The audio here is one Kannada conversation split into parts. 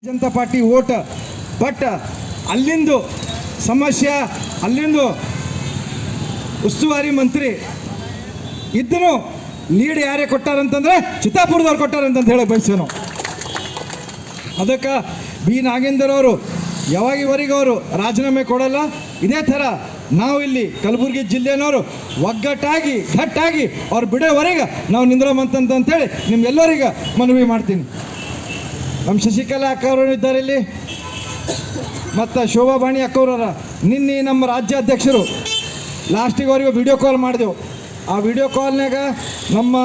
Janata party vote. ಬಟ್ ಅಲ್ಲಿಂದು ಸಮಸ್ಯೆ, ಅಲ್ಲಿಂದು ಉಸ್ತುವಾರಿ ಮಂತ್ರಿ ಇದ್ದನು ಲೀಡ್ ಯಾರೇ ಕೊಟ್ಟಾರಂತಂದ್ರೆ ಚಿತ್ತಾಪುರದವ್ರು ಕೊಟ್ಟಾರಂತಂತ ಹೇಳಕ್ಕೆ ಬಯಸ್ತೀವಿ ನಾವು. ಅದಕ್ಕೆ ಬಿ ನಾಗೇಂದರ್ ಅವರು ಯಾವಾಗಿವರೆಗೂ ಅವರು ರಾಜೀನಾಮೆ ಕೊಡಲ್ಲ. ಇದೇ ಥರ ನಾವು ಇಲ್ಲಿ ಕಲಬುರಗಿ ಜಿಲ್ಲೆನವರು ಒಗ್ಗಟ್ಟಾಗಿ ಗಟ್ಟಾಗಿ ಅವ್ರು ಬಿಡೋವರೆಗೆ ನಾವು ನಿಂದ್ರಮಂತಂತೇಳಿ ನಿಮ್ಗೆಲ್ಲರಿಗೆ ಮನವಿ ಮಾಡ್ತೀನಿ. ನಮ್ಮ ಶಶಿಕಲಾ ಅಕ್ಕವರು ಇದ್ದಾರೆ ಇಲ್ಲಿ, ಮತ್ತು ಶೋಭಾಬಾಣಿ ಅಕ್ಕವ್ರರ ನಿನ್ನೆ ನಮ್ಮ ರಾಜ್ಯಾಧ್ಯಕ್ಷರು ಲಾಸ್ಟಿಗವರೆಗೂ ವಿಡಿಯೋ ಕಾಲ್ ಮಾಡಿದೆವು. ಆ ವಿಡಿಯೋ ಕಾಲ್ನಾಗ ನಮ್ಮ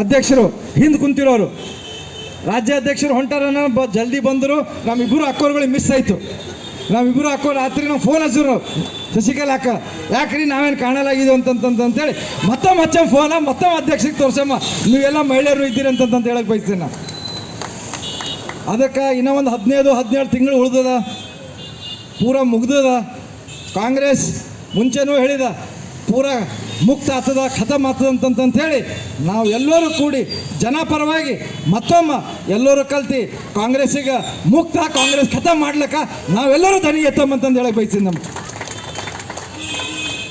ಅಧ್ಯಕ್ಷರು ಹಿಂದೆ ಕುಂತಿರೋರು ರಾಜ್ಯಾಧ್ಯಕ್ಷರು ಹೊಂಟಾರನ ಜಲ್ದಿ ಬಂದರು. ನಮ್ಮಿಬ್ಬರು ಅಕ್ಕವ್ರುಗಳಿಗೆ ಮಿಸ್ ಆಯಿತು. ನಮ್ಮಿಬ್ಬರು ಅಕ್ಕವ್ರು ರಾತ್ರಿ ನಾವು ಫೋನ್ ಹಚ್ಚಿದ್ರು ಶಶಿಕಲಾ ಅಕ್ಕ, ಯಾಕ್ರಿ ನಾವೇನು ಕಾಣಲಾಗಿದೆ ಅಂತಂತಂತೇಳಿ ಮತ್ತೊಮ್ಮೆ ಹಚ್ಚ ಫೋನ ಮತ್ತೊಮ್ಮೆ ಅಧ್ಯಕ್ಷರಿಗೆ ತೋರ್ಸಮ್ಮ, ನೀವೆಲ್ಲ ಮಹಿಳೆಯರು ಇದ್ದೀರಿ ಅಂತಂತ ಹೇಳಕ್ಕೆ ಬಯಸ್ತೀನಿ ನಾನು. ಅದಕ್ಕೆ ಇನ್ನೂ ಒಂದು 15-17 ತಿಂಗಳು ಉಳಿದದ, ಪೂರ ಮುಗ್ದದ. ಕಾಂಗ್ರೆಸ್ ಮುಂಚೆನೂ ಹೇಳಿದ ಪೂರ ಮುಕ್ತ ಆಗ್ತದ, ಖತಮ್ ಆಗ್ತದ ಅಂತಂತೇಳಿ ನಾವು ಎಲ್ಲರೂ ಕೂಡಿ ಜನಪರವಾಗಿ ಮತ್ತೊಮ್ಮೆ ಎಲ್ಲರೂ ಕಲ್ತು ಕಾಂಗ್ರೆಸ್ಸಿಗೆ ಮುಕ್ತ, ಕಾಂಗ್ರೆಸ್ ಖತಮ್ ಮಾಡ್ಲಿಕ್ಕೆ ನಾವೆಲ್ಲರೂ ದನಿ ಎತ್ತಮ್ಮಂತಂದು ಹೇಳಕ್ಕೆ ಬಯಸ್ತೀನಿ. ನಮ್ಮ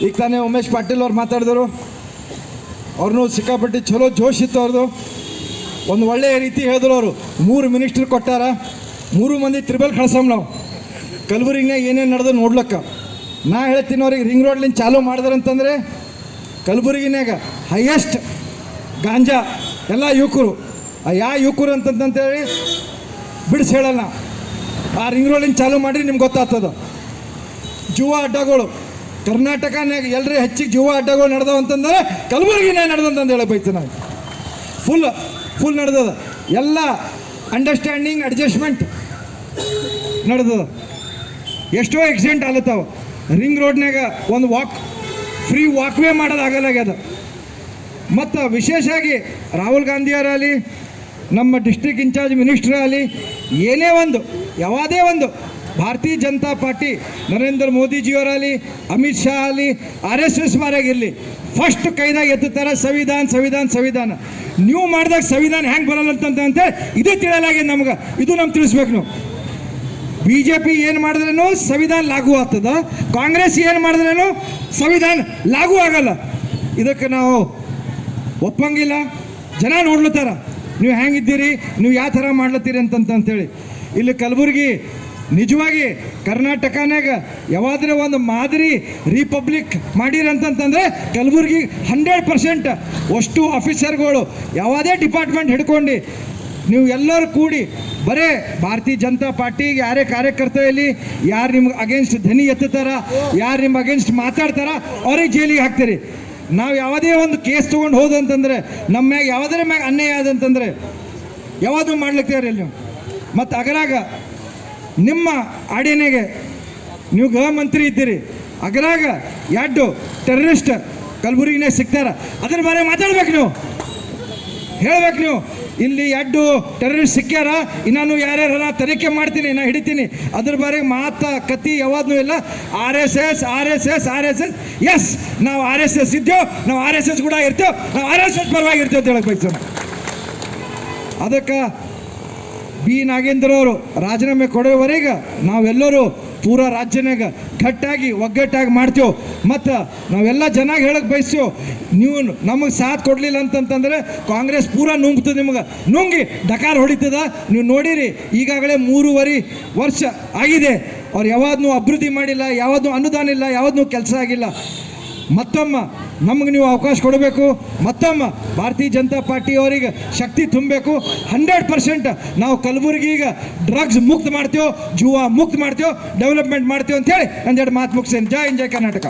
ಈಗ ತಾನೇ ಉಮೇಶ್ ಪಾಟೀಲ್ ಅವ್ರು ಮಾತಾಡಿದರು, ಅವ್ರನ್ನೂ ಸಿಕ್ಕಾಪಟ್ಟಿ ಚಲೋ ಜೋಶ್ ಇತ್ತು ಅವ್ರದ್ದು. ಒಂದು ಒಳ್ಳೆಯ ರೀತಿ ಹೇಳಿದ್ರು ಅವರು. 3 ಮಿನಿಸ್ಟ್ರ್ ಕೊಟ್ಟಾರ, 3 ಮಂದಿ ತ್ರಿಬಲ್ ಕಳ್ಸಮ್ ನಾವು ಕಲಬುರಗಿನಾಗ ಏನೇನು ನಡೆದು ನೋಡ್ಲಕ್ಕ. ನಾ ಹೇಳ್ತೀನಿ ಅವ್ರಿಗೆ ರಿಂಗ್ ರೋಡ್ಲಿಂದ ಚಾಲೂ ಮಾಡಿದ್ರಂತಂದರೆ ಕಲಬುರಗಿನಾಗ ಹೈಯೆಸ್ಟ್ ಗಾಂಜಾ ಎಲ್ಲ ಯುವಕರು, ಯಾವ ಯುವಕರು ಅಂತಂತೇಳಿ ಬಿಡಿಸಿ ಹೇಳಲ್ಲ. ಆ ರಿಂಗ್ ರೋಡ್ಲಿಂದ ಚಾಲೂ ಮಾಡಿರಿ ನಿಮ್ಗೆ ಗೊತ್ತಾಗ್ತದ. ಜುವ ಅಡ್ಡಗಳು ಕರ್ನಾಟಕನಾಗ ಎಲ್ಲರೇ ಹೆಚ್ಚಿಗೆ ಜುವ ಅಡ್ಡಗಳು ನಡೆದವು ಅಂತಂದರೆ ಕಲಬುರಗಿನಾಗ ನಡೆದಂತಂದು ಹೇಳಕ್ಕೆ ಬೈತೀನಿ ನಾನು. ಫುಲ್ ನಡೆದದ, ಎಲ್ಲ ಅಂಡರ್ಸ್ಟ್ಯಾಂಡಿಂಗ್ ಅಡ್ಜಸ್ಟ್ಮೆಂಟ್ ನಡೆದದ. ಎಷ್ಟೋ ಆಕ್ಸಿಡೆಂಟ್ ಆಗ್ಲತ್ತಾವ. ರಿಂಗ್ ರೋಡ್ನಾಗ ಒಂದು ಫ್ರೀ ವಾಕ್ವೇ ಮಾಡೋದಾಗಲಾಗ್ಯದ. ಮತ್ತು ವಿಶೇಷವಾಗಿ ರಾಹುಲ್ ಗಾಂಧಿಯವರಾಗಲಿ, ನಮ್ಮ ಡಿಸ್ಟ್ರಿಕ್ಟ್ ಇನ್ಚಾರ್ಜ್ ಮಿನಿಸ್ಟ್ರ್ ಆಗಲಿ, ಏನೇ ಒಂದು ಯಾವುದೇ ಒಂದು ಭಾರತೀಯ ಜನತಾ ಪಾರ್ಟಿ ನರೇಂದ್ರ ಮೋದಿಜಿಯವರಾಗಲಿ, ಅಮಿತ್ ಶಾ ಆಗಲಿ, RSS ಮಾರಾಗಿರಲಿ, ಫಸ್ಟ್ ಕೈದಾಗ ಎತ್ತುತ್ತಾರೆ ಸಂವಿಧಾನ. ನೀವು ಮಾಡಿದಾಗ ಸಂವಿಧಾನ ಹೆಂಗೆ ಬರಲ್ಲ ಅಂತಂತೇಳಿ ಇದೇ ತಿಳಿಯಲಾಗಿದೆ ನಮ್ಗೆ. ಇದು ನಮ್ಗೆ ತಿಳಿಸ್ಬೇಕು. ನಾವು BJP ಏನು ಮಾಡಿದ್ರೇನು ಸಂವಿಧಾನ ಲಾಗೂ ಆಗ್ತದ, ಕಾಂಗ್ರೆಸ್ ಏನು ಮಾಡಿದ್ರೇನು ಸಂವಿಧಾನ ಲಾಗೂ ಆಗಲ್ಲ. ಇದಕ್ಕೆ ನಾವು ಒಪ್ಪಂಗಿಲ್ಲ. ಜನ ನೋಡ್ಲತ್ತಾರ ನೀವು ಹೆಂಗಿದ್ದೀರಿ, ನೀವು ಯಾವ ಥರ ಮಾಡ್ಲತ್ತೀರಿ ಅಂತಂತೇಳಿ. ಇಲ್ಲಿ ಕಲಬುರಗಿ ನಿಜವಾಗಿ ಕರ್ನಾಟಕನಾಗ ಯಾವಾದ್ರೆ ಒಂದು ಮಾದರಿ ರಿಪಬ್ಲಿಕ್ ಮಾಡಿರಂತಂತಂದರೆ ಕಲಬುರಗಿ 100% ಅಷ್ಟು ಆಫೀಸರ್ಗಳು ಯಾವುದೇ ಡಿಪಾರ್ಟ್ಮೆಂಟ್ ಹಿಡ್ಕೊಂಡು ನೀವು ಎಲ್ಲರೂ ಕೂಡಿ ಬರೇ ಭಾರತೀಯ ಜನತಾ ಪಾರ್ಟಿಗೆ ಯಾರೇ ಕಾರ್ಯಕರ್ತ ಇಲ್ಲಿ ಯಾರು ನಿಮ್ಗೆ ಅಗೇನ್ಸ್ಟ್ ಧ್ವನಿ ಎತ್ತುತ್ತಾರ, ಯಾರು ನಿಮ್ಮ ಅಗೇನ್ಸ್ಟ್ ಮಾತಾಡ್ತಾರ ಅವ್ರಿಗೆ ಜೈಲಿಗೆ ಹಾಕ್ತೀರಿ. ನಾವು ಯಾವುದೇ ಒಂದು ಕೇಸ್ ತೊಗೊಂಡು ಹೋದಂತಂದರೆ ನಮ್ಮ ಮ್ಯಾಗ ಯಾವುದರ ಮ್ಯಾಗ ಅನ್ಯಾಯ ಆದಂತಂದರೆ ಯಾವುದು ಮಾಡ್ಲಿಕ್ತೀರಿ ನೀವು. ಮತ್ತು ಅಗರಾಗ ನಿಮ್ಮ ಆಡಿನಾಗೆ ನೀವು ಗೃಹ ಮಂತ್ರಿ ಇದ್ದೀರಿ, ಅಗರಾಗ 2 ಟೆರರಿಸ್ಟ್ ಕಲಬುರಗಿನಾಗ ಸಿಗ್ತಾರ, ಅದ್ರ ಬಾರೆ ಮಾತಾಡ್ಬೇಕು. ನೀವು ಹೇಳ್ಬೇಕು. ನೀವು ಇಲ್ಲಿ 2 ಟೆರರಿಸ್ಟ್ ಸಿಕ್ಕ್ಯಾರ, ಇನ್ನೂ ಯಾರ್ಯಾರ ತನಿಖೆ ಮಾಡ್ತೀನಿ, ನಾ ಹಿಡಿತೀನಿ, ಅದ್ರ ಬಾರೆ ಕತ್ತಿ ಯಾವಾದೂ ಇಲ್ಲ. RSS ಎಸ್, ನಾವು RSS ಇದ್ದೇವೆ, ನಾವು RSS ಕೂಡ ಇರ್ತೇವೆ, ನಾವು RSS ಪರವಾಗಿ ಇರ್ತೇವೆ ಅಂತ ಹೇಳಕ್ಕೆ ಬಯಸೋಣ. ಅದಕ್ಕೆ ಬಿ ನಾಗೇಂದ್ರ ಅವರು ರಾಜೀನಾಮೆ ಕೊಡೋವರೆಗೆ ನಾವೆಲ್ಲರೂ ಪೂರ ರಾಜ್ಯನಾಗ ಗಟ್ಟಾಗಿ ಒಗ್ಗಟ್ಟಾಗಿ ಮಾಡ್ತೇವೆ. ಮತ್ತು ನಾವೆಲ್ಲ ಜನ ಹೇಳಕ್ಕೆ ಬಯಸ್ತೇವೆ, ನೀವು ನಮಗೆ ಸಾಥ್ ಕೊಡಲಿಲ್ಲ ಅಂತಂತಂದರೆ ಕಾಂಗ್ರೆಸ್ ಪೂರ ನುಂಗ್ತದೆ, ನಿಮ್ಗೆ ನುಂಗಿ ಡಕಾರ ಹೊಡಿತದ. ನೀವು ನೋಡಿರಿ, ಈಗಾಗಲೇ 3.5 ವರ್ಷ ಆಗಿದೆ, ಅವ್ರು ಯಾವ್ದನ್ನೂ ಅಭಿವೃದ್ಧಿ ಮಾಡಿಲ್ಲ, ಯಾವ್ದನ್ನೂ ಅನುದಾನ ಇಲ್ಲ, ಯಾವ್ದನ್ನೂ ಕೆಲಸ ಆಗಿಲ್ಲ. ಮತ್ತೊಮ್ಮೆ ನಮಗೆ ನೀವು ಅವಕಾಶ ಕೊಡಬೇಕು. ಮತ್ತೊಮ್ಮೆ ಭಾರತೀಯ ಜನತಾ ಪಾರ್ಟಿಯವರಿಗೆ ಶಕ್ತಿ ತುಂಬಬೇಕು. 100% ನಾವು ಕಲಬುರಗಿಗೆ ಡ್ರಗ್ಸ್ ಮುಕ್ತ ಮಾಡ್ತೇವೆ, ಜುವಾ ಮುಕ್ತ ಮಾಡ್ತೇವೆ, ಡೆವಲಪ್ಮೆಂಟ್ ಮಾಡ್ತೇವೆ ಅಂತೇಳಿ ಒಂದೆರಡು ಮಾತು ಮುಗಿಸ್ತೇನೆ. ಜೈ ಹಿಂದ್, ಜೈ ಕರ್ನಾಟಕ.